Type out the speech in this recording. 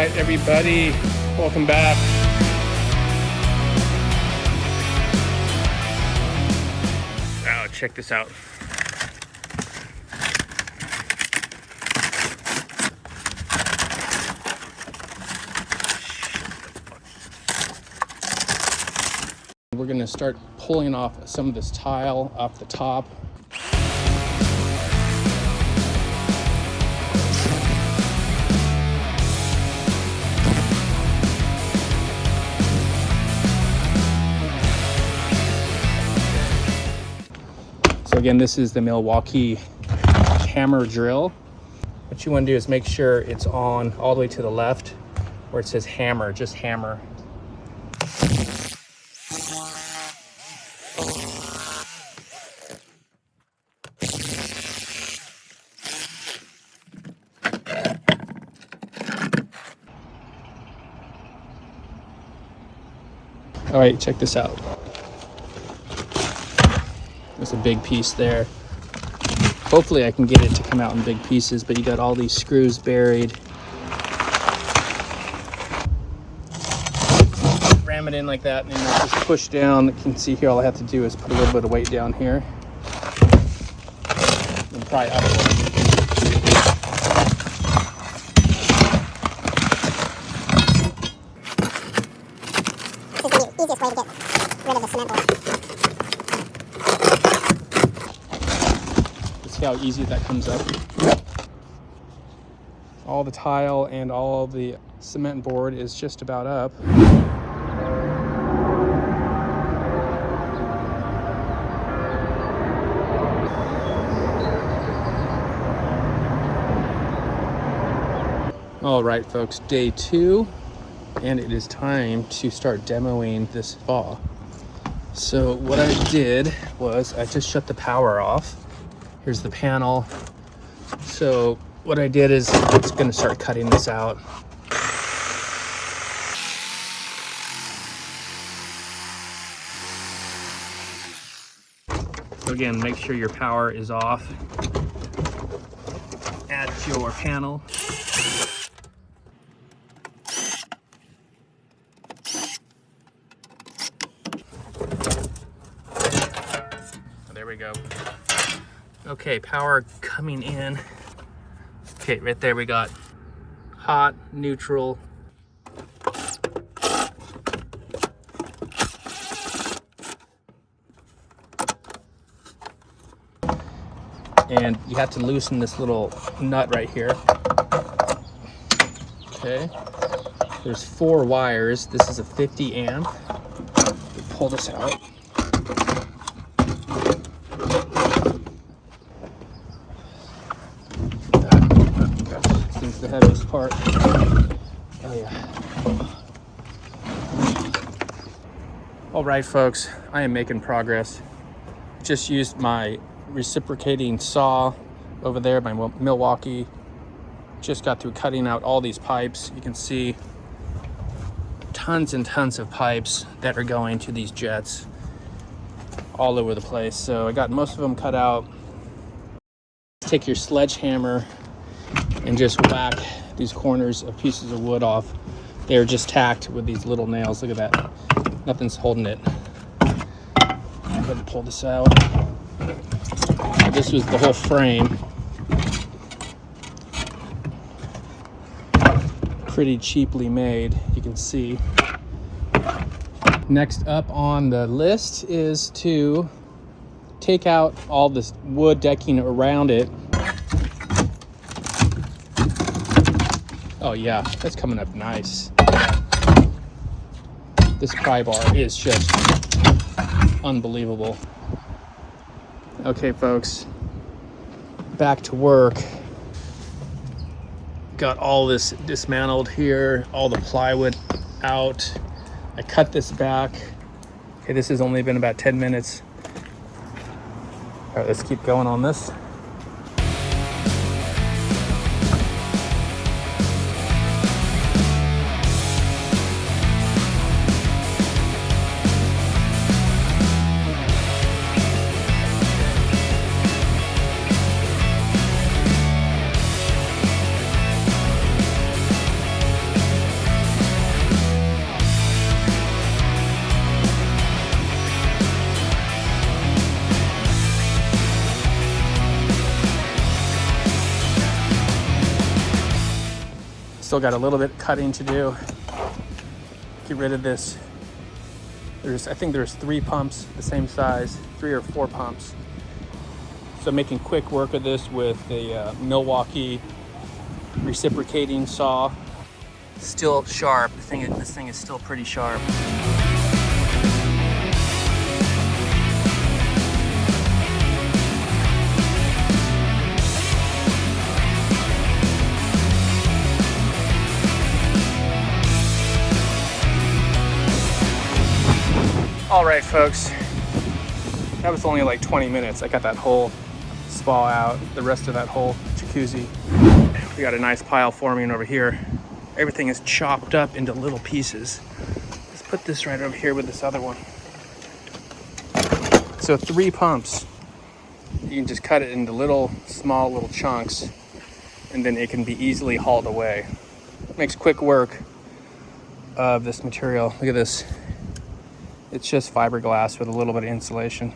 right, everybody, welcome back. Oh, check this out. We're gonna start pulling off some of this tile off the top. So again, this is the Milwaukee hammer drill. What you want to do is make sure it's on all the way to the left where it says hammer, just hammer. All right, check this out. There's a big piece there. Hopefully I can get it to come out in big pieces, but you got all these screws buried. Ram it in like that, and then just push down. You can see here, all I have to do is put a little bit of weight down here. And pry up a little bit. Easiest way to get rid of the cement board. See how easy that comes up. All the tile and all the cement board is just about up. All right, folks, day 2. And it is time to start demoing this spa. So what I did was I just shut the power off. Here's the panel. So what I did is it's going to start cutting this out. So again, make sure your power is off at your panel. There we go. Okay, power coming in. Okay, right there we got hot, neutral. And you have to loosen this little nut right here. Okay, there's 4 wires. This is a 50 amp. Pull this out. The heaviest part. Oh yeah. All right, folks, I am making progress. Just used my reciprocating saw over there, my Milwaukee. Just got through cutting out all these pipes. You can see tons and tons of pipes that are going to these jets all over the place. So I got most of them cut out. Take your sledgehammer and just whack these corners of pieces of wood off. They're just tacked with these little nails. Look at that. Nothing's holding it. I'm going to pull this out. This was the whole frame. Pretty cheaply made, you can see. Next up on the list is to take out all this wood decking around it. Oh yeah, that's coming up nice. This pry bar is just unbelievable. Okay, folks, back to work. Got all this dismantled here, all the plywood out. I cut this back. Okay, this has only been about 10 minutes. All right, let's keep going on this. Still got a little bit of cutting to do. Get rid of this. I think there's 3 pumps the same size, 3 or 4 pumps. So making quick work of this with the Milwaukee reciprocating saw. Still sharp. This thing is still pretty sharp. All right, folks, that was only like 20 minutes. I got that whole spa out, the rest of that whole jacuzzi. We got a nice pile forming over here. Everything is chopped up into little pieces. Let's put this right over here with this other one. So 3 pumps. You can just cut it into small little chunks, and then it can be easily hauled away. Makes quick work of this material. Look at this. It's just fiberglass with a little bit of insulation.